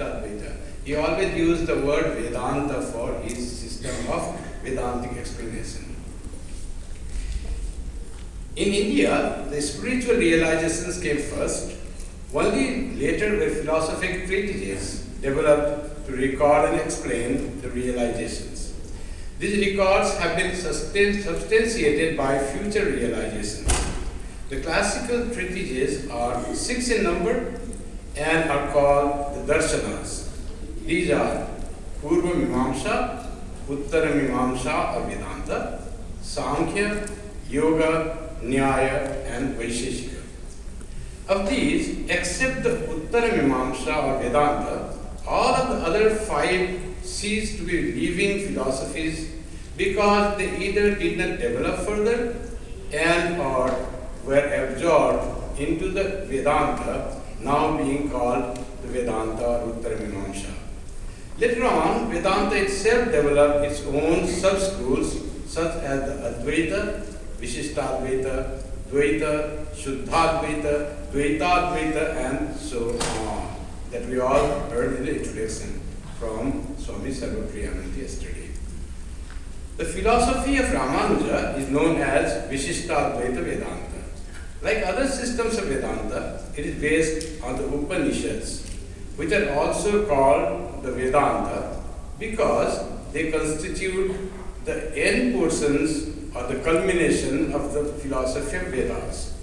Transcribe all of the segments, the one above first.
Vishishtadvaita. He always used the word Vedanta for his system of Vedantic explanation. In India, the spiritual realizations came first. Only later were philosophical treatises developed to record and explain the realizations. These records have been substantiated by future realizations. The classical treatises are 6 in number and are called the Darshanas. These are Purva Mimamsa, Uttara Mimamsa or Vedanta, Sankhya, Yoga, Nyaya and Vaisheshika. Of these, except the Uttara Mimamsa or Vedanta, all of the other 5 ceased to be living philosophies because they either did not develop further and or were absorbed into the Vedanta, now being called the Vedanta or Uttara Mimamsa. Later on, Vedanta itself developed its own sub-schools such as the Advaita, Vishishtadvaita, Dvaita, Shuddhadvaita, Dvaitadvaita, and so on, that we all heard in the introduction from Swami Sarvapriyanand yesterday. The philosophy of Ramanuja is known as Vishishtadvaita Vedanta. Like other systems of Vedanta, it is based on the Upanishads, which are also called the Vedanta because they constitute the end portions or the culmination of the philosophy of Vedas.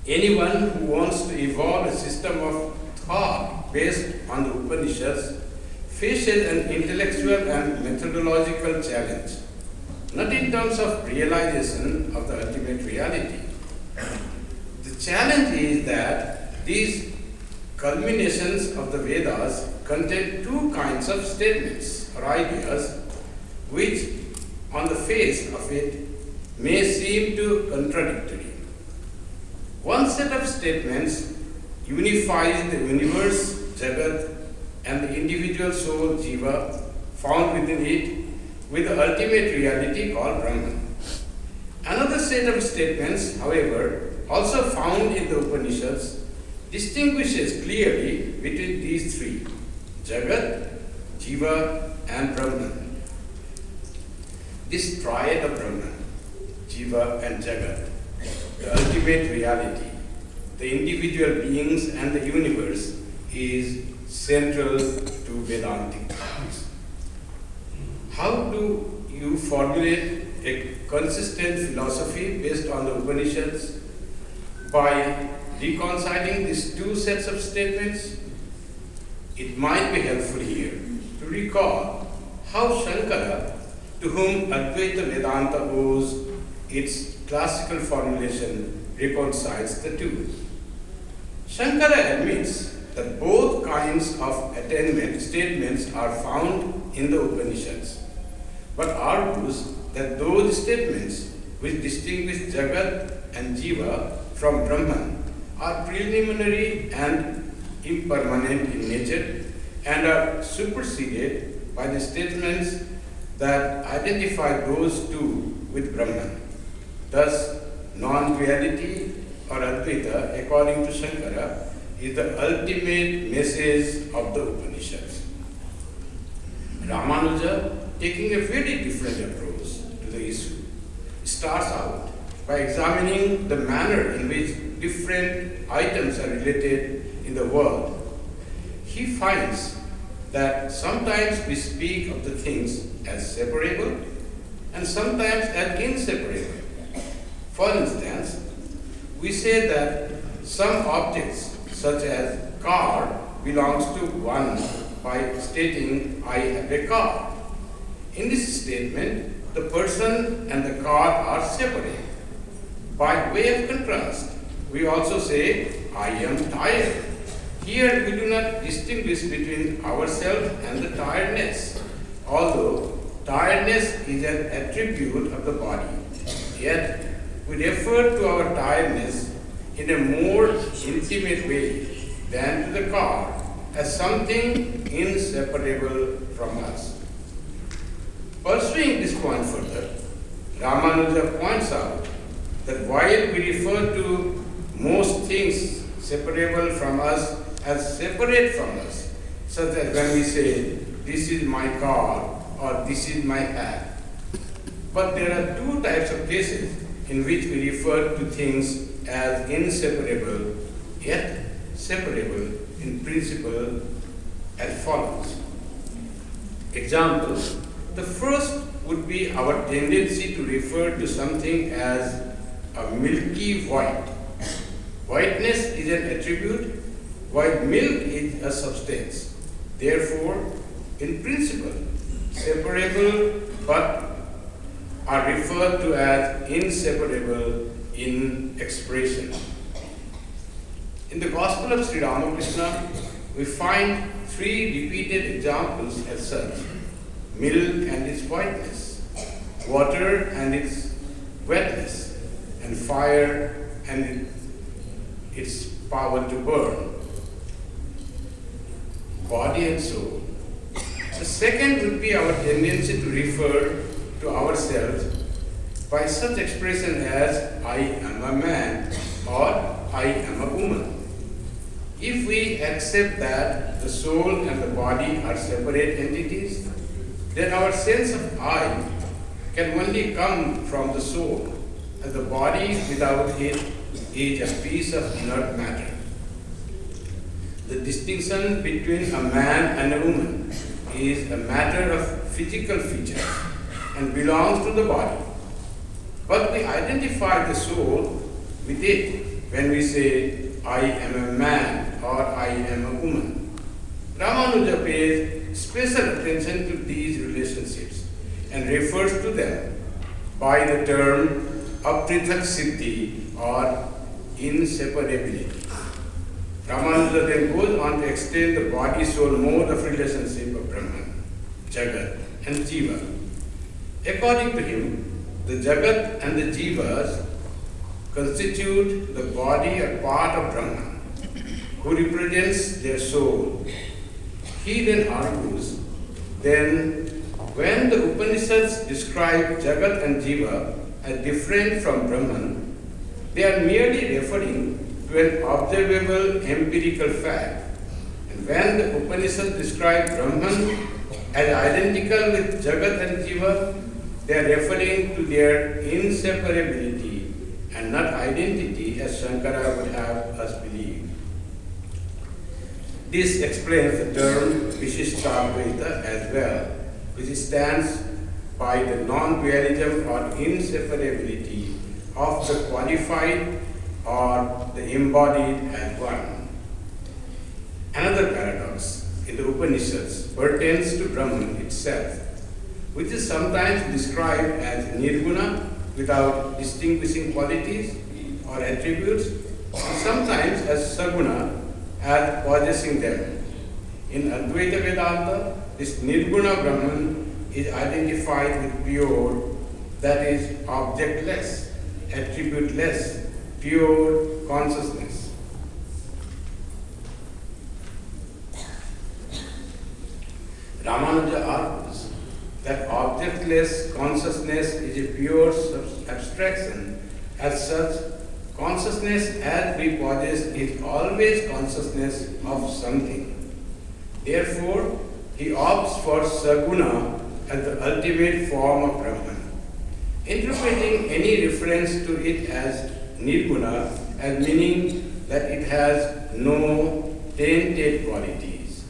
Anyone who wants to evolve a system of thought based on the Upanishads faces an intellectual and methodological challenge, not in terms of realization of the ultimate reality. The challenge is that these culminations of the Vedas contain 2 kinds of statements or ideas which on the face of it may seem to contradictory. One set of statements unifies the universe, Jagat, and the individual soul, Jiva, found within it with the ultimate reality called Brahman. Another set of statements, however, also found in the Upanishads, distinguishes clearly between these 3, Jagat, Jiva, and Brahman. This triad of Brahman, Jiva, and Jagat, the ultimate reality, the individual beings and the universe, is central to Vedantic thoughts. How do you formulate a consistent philosophy based on the Upanishads? By reconciling these 2 sets of statements? It might be helpful here to recall how Shankara, to whom Advaita Vedanta owes its classical formulation, reconciles the 2. Shankara admits that both kinds of attainment statements are found in the Upanishads, but argues that those statements which distinguish Jagat and Jiva from Brahman are preliminary and impermanent in nature and are superseded by the statements that identify those 2 with Brahman. Thus, non-duality or Advaita, according to Shankara, is the ultimate message of the Upanishads. Ramanuja, taking a very different approach to the issue, starts out by examining the manner in which different items are related in the world. He finds that sometimes we speak of the things as separable and sometimes as inseparable. For instance, we say that some objects, such as car, belongs to one by stating, I have a car. In this statement, the person and the car are separate. By way of contrast, we also say, I am tired. Here we do not distinguish between ourselves and the tiredness, although tiredness is an attribute of the body. Yet we refer to our tiredness in a more intimate way than to the car as something inseparable from us. Pursuing this point further, Ramanuja points out that while we refer to most things separable from us as separate from us, such as when we say, this is my car or this is my hat. But there are two types of cases in which we refer to things as inseparable yet separable in principle as follows. Example, the first would be our tendency to refer to something as a milky white. Whiteness is an attribute, while milk is a substance. Therefore, in principle, separable but are referred to as inseparable in expression. In the Gospel of Sri Ramakrishna, we find three repeated examples as such: milk and its whiteness, water and its wetness, and fire and its power to burn, body and soul. The second would be our tendency to refer to ourselves by such expression as I am a man or I am a woman. If we accept that the soul and the body are separate entities, then our sense of I can only come from the soul, and the body without it is a piece of inert matter. The distinction between a man and a woman is a matter of physical features and belongs to the body. But we identify the soul with it when we say, I am a man or I am a woman. Ramanuja pays special attention to these relationships and refers to them by the term aprithak siddhi or inseparability. Ramanuja then goes on to extend the body-soul mode of relationship of Brahman, Jagat and Jiva. According to him, the Jagat and the Jivas constitute the body or part of Brahman, who represents their soul. He then argues, then when the Upanishads describe Jagat and Jiva as different from Brahman, they are merely referring to an observable empirical fact. And when the Upanishads describe Brahman as identical with Jagat and Jiva, they are referring to their inseparability and not identity, as Shankara would have us believe. This explains the term Vishishtadvaita as well, which stands by the non-dualism or inseparability of the qualified or the embodied as one. Another paradox in the Upanishads pertains to Brahman itself, which is sometimes described as nirguna without distinguishing qualities or attributes, and sometimes as saguna as possessing them. In Advaita Vedanta, this nirguna Brahman is identified with pure, that is objectless, attributeless, pure consciousness. Ramanuja argues that objectless consciousness is a pure abstraction. As such, consciousness as we possess is always consciousness of something. Therefore, he opts for saguna as the ultimate form of Brahman, interpreting any reference to it as nirguna as meaning that it has no tainted qualities.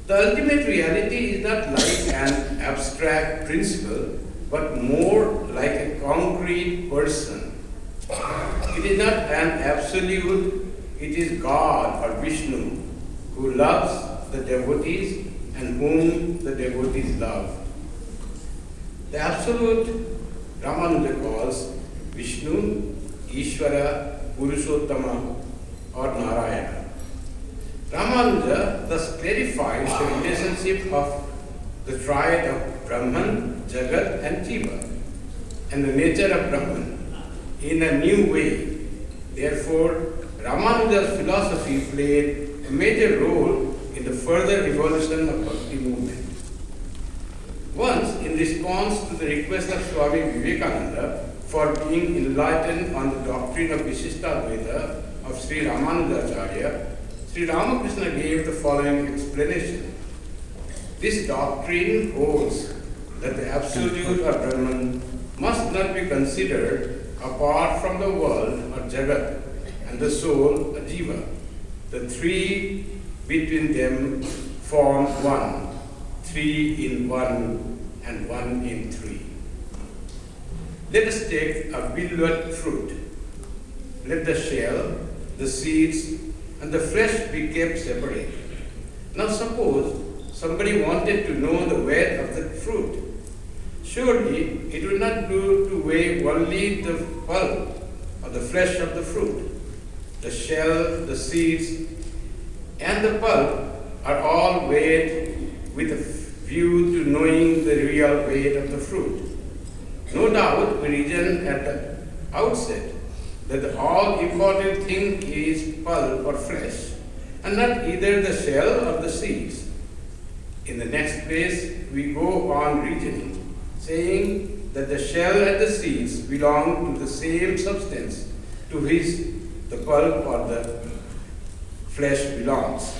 The ultimate reality is not like an abstract principle, but more like a concrete person. It is not an absolute, it is God or Vishnu who loves the devotees and whom the devotees love. The absolute Ramanuja calls Vishnu, Ishvara, Purushottama or Narayana. Ramanuja thus clarifies the relationship of the triad of Brahman, Jagat and Jiva and the nature of Brahman in a new way. Therefore, Ramanuja's philosophy played a major role in the further evolution of Bhakti movement. Once, in response to the request of Swami Vivekananda for being enlightened on the doctrine of Vishishtadvaita of Sri Ramanujacharya, Sri Ramakrishna gave the following explanation. This doctrine holds that the Absolute or Brahman must not be considered apart from the world or Jagat and the soul or Jiva. The three between them form one, three in one and one in three. Let us take a bilwat fruit. Let the shell, the seeds, and the flesh be kept separate. Now suppose somebody wanted to know the weight of the fruit. Surely it will not do to weigh only the pulp or the flesh of the fruit. The shell, the seeds, and the pulp are all weighed with a view to knowing the real weight of the fruit. No doubt we reason at the outset that the all important thing is pulp or flesh, and not either the shell or the seeds. In the next place, we go on reasoning, saying that the shell and the seeds belong to the same substance to which the pulp or the flesh belongs.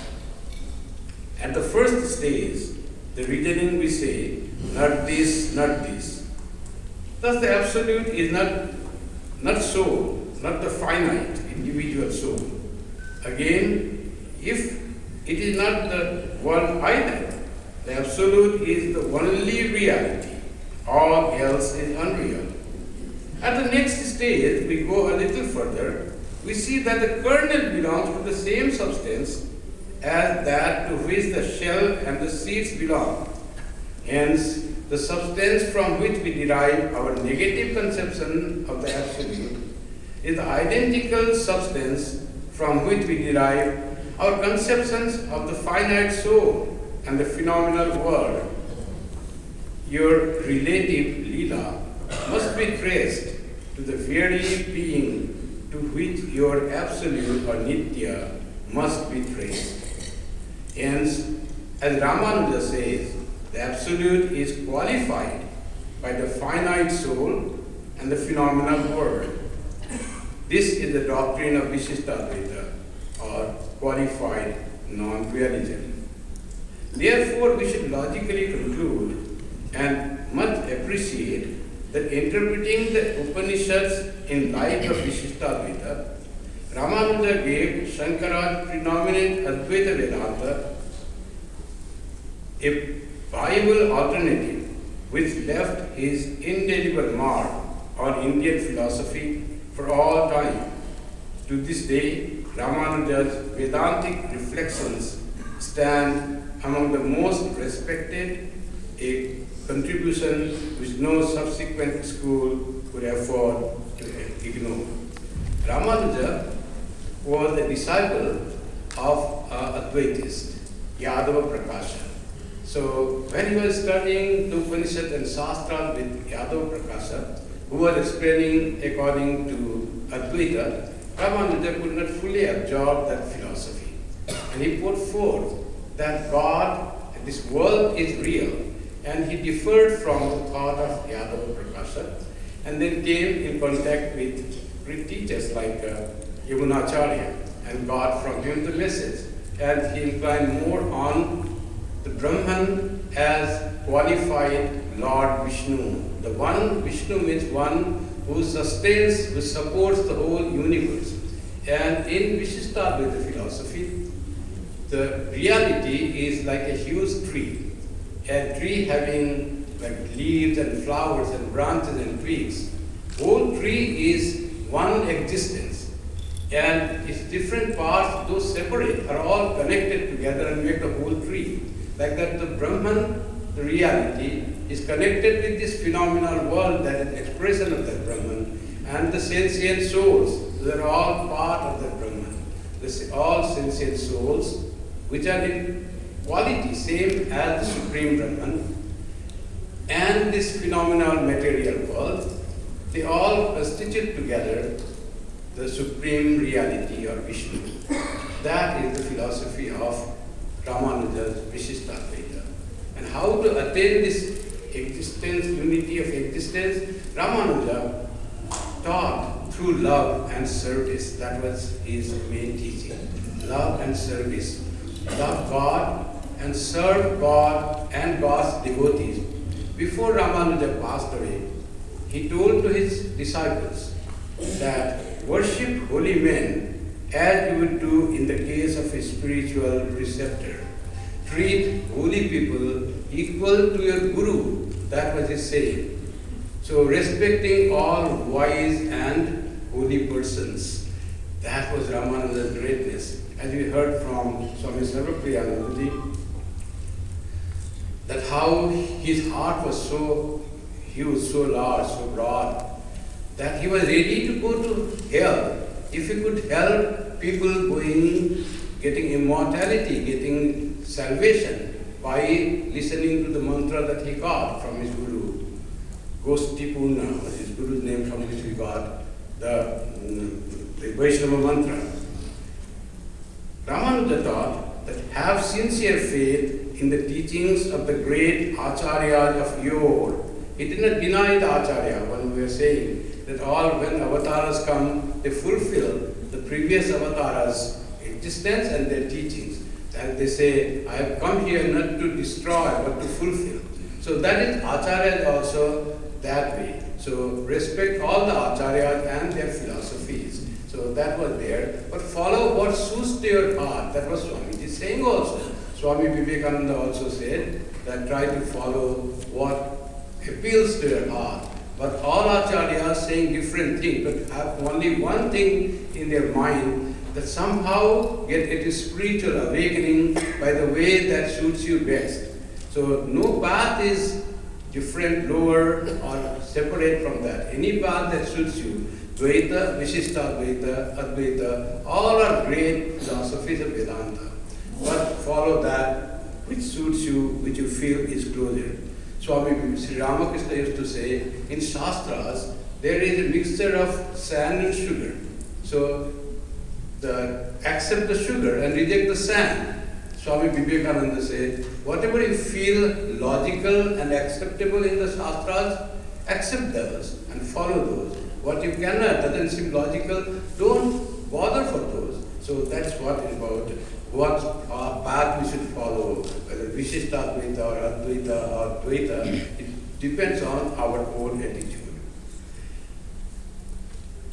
At the first stage, the reasoning we say, not this, not this. Thus the Absolute is not soul, not the finite individual soul. Again, if it is not the one either, the Absolute is the only reality, all else is unreal. At the next stage, we go a little further, we see that the kernel belongs to the same substance as that to which the shell and the seeds belong. Hence, the substance from which we derive our negative conception of the Absolute is the identical substance from which we derive our conceptions of the finite soul and the phenomenal world. Your relative Leela must be traced to the very being to which your Absolute or Nitya must be traced. Hence, as Ramanuja says, the Absolute is qualified by the finite soul and the phenomenal world. This is the doctrine of Vishishtadvaita, or qualified non-dualism. Therefore, we should logically conclude and must appreciate that interpreting the Upanishads in light of Vishishtadvaita, Ramanuja gave Shankara's predominant Advaita Vedanta a viable alternative which left his indelible mark on Indian philosophy for all time. To this day, Ramanuja's Vedantic reflections stand among the most respected, a contribution which no subsequent school could afford to ignore. Ramanuja was a disciple of Advaitist, Yadava Prakasha. So when he was studying the Upanishad and Shastra with Yadava Prakasha, who was explaining according to Advaita, Ramanuja could not fully absorb that philosophy. And he put forth that God, this world is real, and he differed from the thought of Yadava Prakasha, and then came in contact with great teachers like Yamunacharya and got from him the message. And he inclined more on the Brahman as qualified Lord Vishnu. The one, Vishnu means one who sustains, who supports the whole universe. And in Vishishtadvaita philosophy, the reality is like a huge tree. A tree having like leaves and flowers and branches and twigs. Whole tree is one existence. And its different parts, though separate, are all connected together and make the whole tree. Like that, the Brahman, the reality, is connected with this phenomenal world that is expression of that Brahman, and the sentient souls, they are all part of that Brahman. All sentient souls, which are in quality same as the Supreme Brahman, and this phenomenal material world, they all constitute together the supreme reality or Vishnu. That is the philosophy of Ramanuja's Vishishtadvaita. And how to attain this existence, unity of existence, Ramanuja taught through love and service. That was his main teaching. love and service. Love God and serve God and God's devotees. Before Ramanuja passed away, he told to his disciples that worship holy men as you would do in the case of a spiritual preceptor. Treat holy people equal to your guru. That was his saying. So respecting all wise and holy persons. That was Ramanuja's greatness. As we heard from Swami Sarvapriyanandaji, that how his heart was so huge, so large, so broad, that he was ready to go to hell if he could help people getting immortality, getting salvation by listening to the mantra that he got from his guru. Gosti Purna was his guru's name from which we got the Vaishnava mantra. Ramanuja taught that have sincere faith in the teachings of the great Acharyas of yore. He did not deny the Acharya when we were saying that when avatars come, they fulfill the previous avatars' existence and their teachings. And they say, I have come here not to destroy but to fulfill. So that is Acharya also that way. So respect all the Acharyas and their philosophies. So that was there. But follow what suits to your heart. That was Swamiji saying also. Swami Vivekananda also said that try to follow what appeals to your heart. But all Acharyas saying different things, but have only one thing in their mind, that somehow get a spiritual awakening by the way that suits you best. So no path is different, lower or separate from that. Any path that suits you, Dvaita, Vishishtadvaita, Advaita, all are great philosophies of Vedanta. But follow that which suits you, which you feel is closer. Swami Sri Ramakrishna used to say, in Shastras, there is a mixture of sand and sugar. So accept the sugar and reject the sand. Swami Vivekananda said, whatever you feel logical and acceptable in the Shastras, accept those and follow those. What you cannot, doesn't seem logical, don't bother for those. So that's what path we should follow, whether Vishishtadvaita or Advaita or Dvaita, it depends on our own attitude.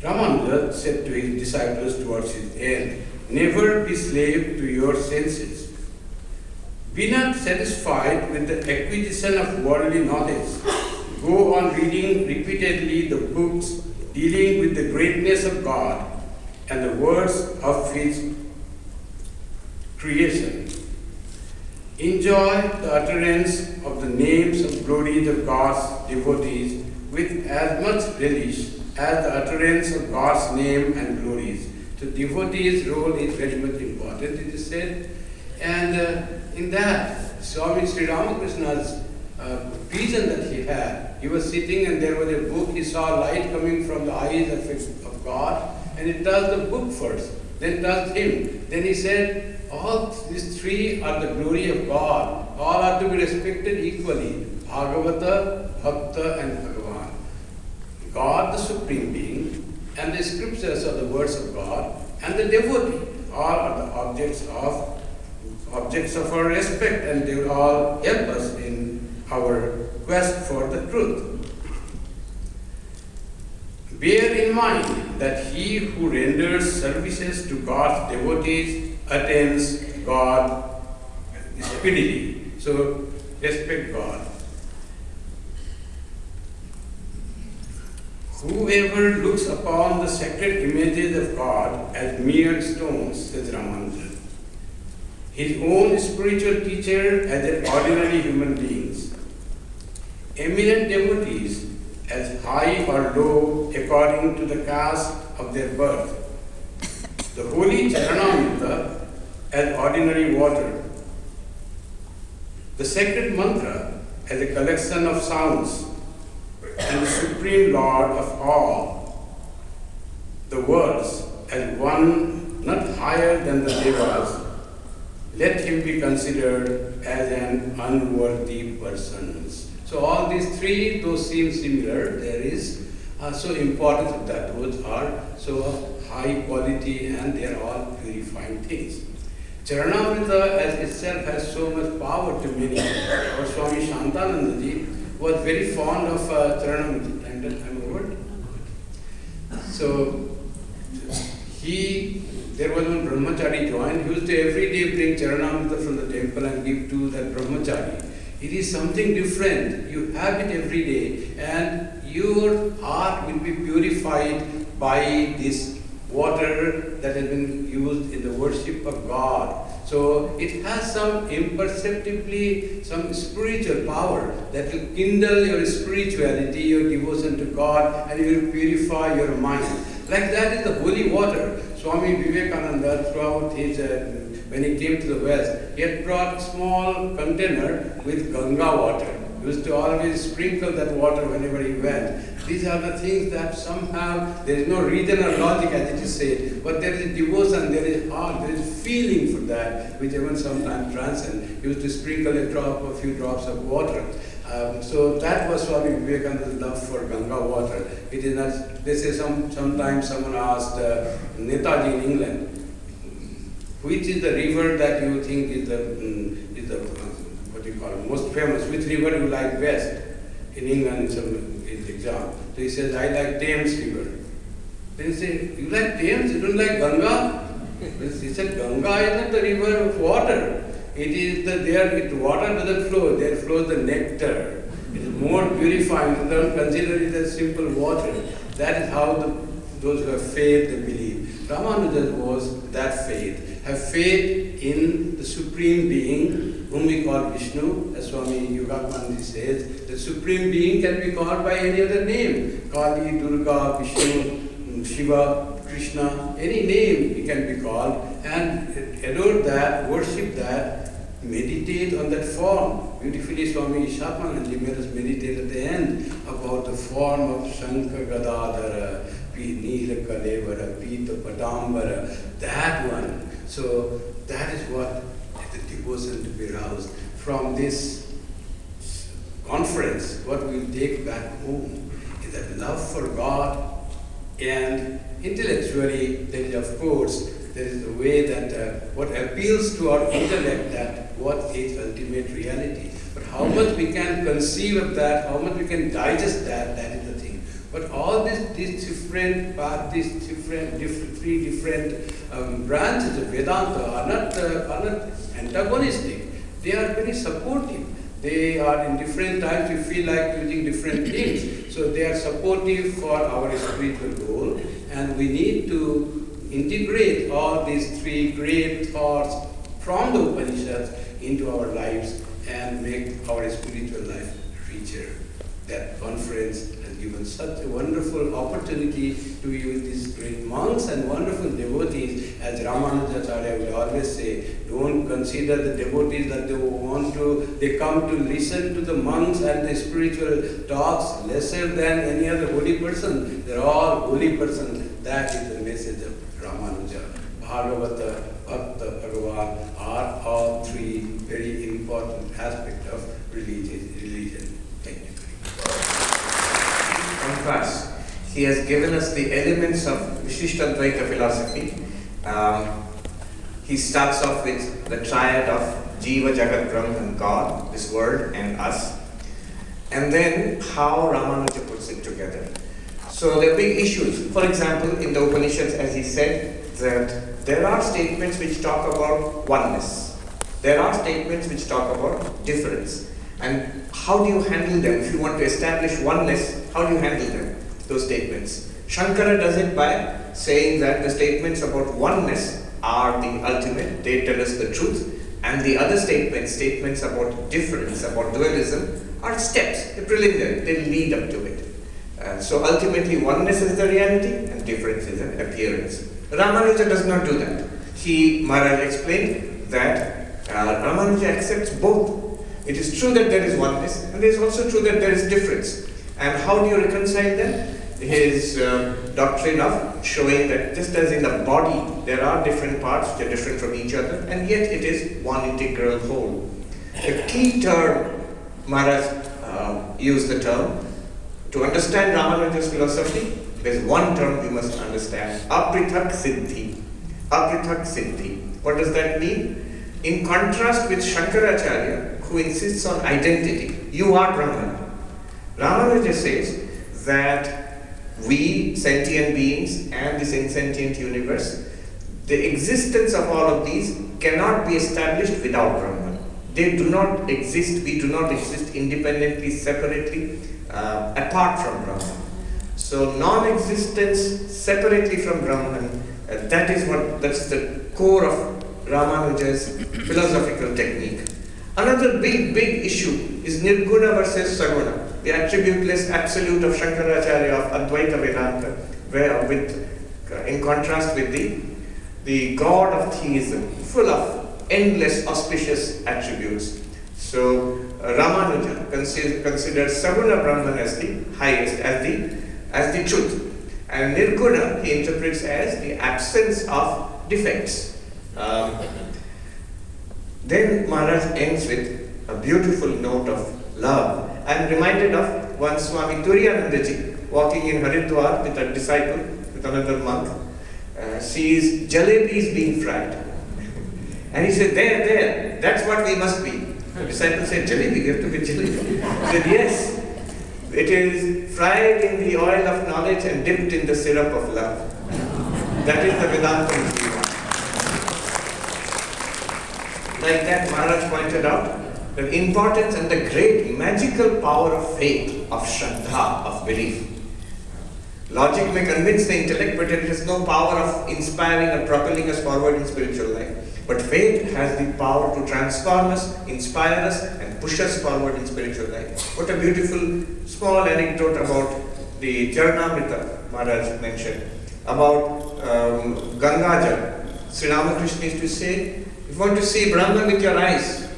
Ramanuja said to his disciples towards his end, never be slave to your senses. Be not satisfied with the acquisition of worldly knowledge. Go on reading repeatedly the books dealing with the greatness of God and the words of His creation. Enjoy the utterance of the names and glories of God's devotees with as much relish as the utterance of God's name and glories. So devotees' role is very much important, it is said. And in that, Swami Sri Ramakrishna's vision that he had, he was sitting and there was a book, he saw light coming from the eyes of God, and it touched the book first, then touched him. Then he said, all these three are the glory of God. All are to be respected equally. Bhagavata, Bhakta and Bhagavan. God, the Supreme Being, and the scriptures are the words of God, and the devotee. All are the objects of our respect, and they will all help us in our quest for the truth. Bear in mind that he who renders services to God's devotees attains God speedily. So respect God. Whoever looks upon the sacred images of God as mere stones, says Ramanuja, his own spiritual teacher as an ordinary human beings, eminent devotees as high or low according to the caste of their birth, the holy Charanamrita as ordinary water, the sacred mantra as a collection of sounds, and the Supreme Lord of all the worlds as one not higher than the Devas, let him be considered as an unworthy person. So all these three, those seem similar. There is so importance of that. Those are so high quality, and they are all purifying things. Charanamrita as itself has so much power to many. Our Swami Shantanandaji was very fond of Charanamrita. I'm over. So there was one brahmachari joined. He used to every day bring Charanamrita from the temple and give to that brahmachari. It is something different. You have it every day, and your heart will be purified by this water that has been used in the worship of God. So it has some imperceptibly, some spiritual power that will kindle your spirituality, your devotion to God, and it will purify your mind. Like that is the holy water. Swami Vivekananda, throughout his, when he came to the West, he had brought a small container with Ganga water. He used to always sprinkle that water whenever he went. These are the things that somehow, there is no reason or logic as it is said, but there is devotion, there is heart, there is feeling for that, which even sometimes transcends. He used to sprinkle a few drops of water. So that was Swami Vivekananda's love for Ganga water. It is not, they say sometimes someone asked Netaji in England, which is the river that you think is the what do you call it, most famous? Which river you like best? In England, in the exam. So he says, I like Thames River. Then he said, you like Thames? You don't like Ganga? He said, Ganga is not the river of water. It is the water doesn't flow, there flows the nectar. It is more purifying. You don't consider it as simple water. That is how those who have faith, they believe. Ramanuja was that faith. Have faith in the Supreme Being, whom we call Vishnu, as Swami Yogakananda says. The Supreme Being can be called by any other name. Kali, Durga, Vishnu, Shiva, Krishna, any name he can be called, and adore that, worship that, meditate on that form. Beautifully Swami Ishapananji made us meditate at the end about the form of Shankha Gadadhara, Neela Kalevara, Pita Padambara, that one. So that is what the devotion to be roused from this conference. What we will take back home is that love for God, and intellectually there is, of course, there is a way that what appeals to our intellect, that what is ultimate reality. But how much we can conceive of that, how much we can digest that, that is the thing. But all these different paths, three different branches of Vedanta are not antagonistic. They are very supportive. They are in different times, we feel like using different things. So they are supportive for our spiritual goal, and we need to integrate all these three great thoughts from the Upanishads into our lives and make our spiritual life richer. That conference has given such a wonderful opportunity to you, these great monks and wonderful devotees. As Ramanujacharya would always say, don't consider the devotees that they come to listen to the monks and the spiritual talks lesser than any other holy person. They're all holy persons. That is the message of Ramanuja. Bhagavata, Bhakta, Bhagavan are all three very important aspects of religion. Thank you. Contrast. He has given us the elements of Vishishtadvaita philosophy. He starts off with the triad of Jiva, Jagat, Brahm, and God, this world and us. And then how Ramanuja puts it together. So there are big issues. For example, in the Upanishads, as he said, that there are statements which talk about oneness. There are statements which talk about difference. And how do you handle them? If you want to establish oneness, how do you handle them, those statements? Shankara does it by saying that the statements about oneness are the ultimate, they tell us the truth, and the other statements about difference, about dualism, are steps, they're preliminary, they lead up to it. So ultimately oneness is the reality and difference is an appearance. Ramanuja does not do that. Maharaj explained that Ramanuja accepts both. It is true that there is oneness, and it is also true that there is difference. And how do you reconcile them? His doctrine of showing that just as in the body there are different parts which are different from each other, and yet it is one integral whole. A key term, Maharaj used the term, to understand Ramanuja's philosophy, there's one term we must understand, aprithak siddhi. Aprithak siddhi. What does that mean? In contrast with Shankaracharya, who insists on identity, you are Brahman. Ramanuja says that we, sentient beings, and this insentient universe, the existence of all of these cannot be established without Brahman. They do not exist, we do not exist independently, separately, apart from Brahman. So non-existence separately from Brahman, that's the core of Ramanuja's philosophical technique. Another big issue is Nirguna versus Saguna, the attributeless absolute of Shankaracharya of Advaita Vedanta, in contrast with the god of theism, full of endless auspicious attributes. So Ramanuja considers Saguna Brahman as the highest, as the truth. And Nirguna he interprets as the absence of defects. Then Maharaj ends with a beautiful note of love. I am reminded of one Swami Turiyanandaji walking in Haridwar with a disciple, with another monk, sees jalebis being fried. And he said, there, that's what we must be. The disciple said, jalebi, you have to be jalebi. He said, yes, it is fried in the oil of knowledge and dipped in the syrup of love. That is the Vedanta. Like that, Maharaj pointed out the importance and the great magical power of faith, of Shraddha, of belief. Logic may convince the intellect, but it has no power of inspiring or propelling us forward in spiritual life. But faith has the power to transform us, inspire us, and push us forward in spiritual life. What a beautiful small anecdote about the Charanamrita Maharaj mentioned, about Ganga. Sri Ramakrishna used to say, if you want to see Brahman with your eyes,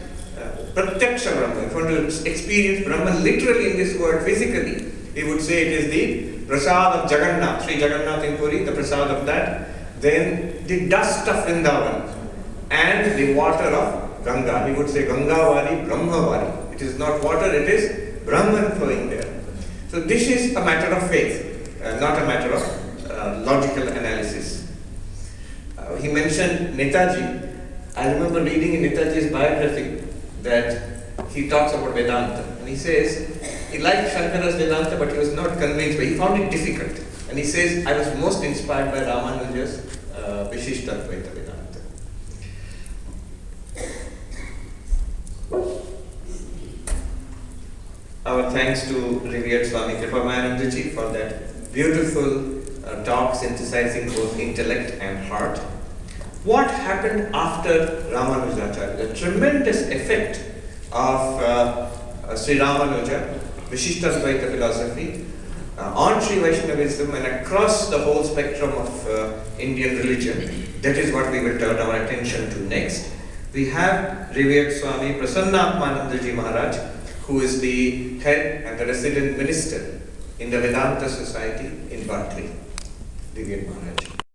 Pratyaksha Brahman, if you want to experience Brahman literally in this world, physically, he would say it is the prasad of Jagannath, Sri Jagannath in Puri, the prasad of that, then the dust of Vrindavan, and the water of Ganga. He would say Gangavari, Brahmavari. It is not water, it is Brahman flowing there. So this is a matter of faith, not a matter of logical analysis. He mentioned Netaji. I remember reading in Netaji's biography that he talks about Vedanta. And he says, he liked Shankara's Vedanta, but he was not convinced, but he found it difficult. And he says, I was most inspired by Ramanuja's Vishishtaddvaita Vedanta. Our thanks to revered Swami Kripamayanandaji for that beautiful talk synthesizing both intellect and heart. What happened after Ramanujacharya? The tremendous effect of Sri Ramanuja, Vishishtadvaita philosophy, on Sri Vaishnavism and across the whole spectrum of Indian religion. That is what we will turn our attention to next. We have revered Swami Prasannatmanandaji Maharaj, who is the head and the resident minister in the Vedanta Society in Berkeley. Revered Maharaj.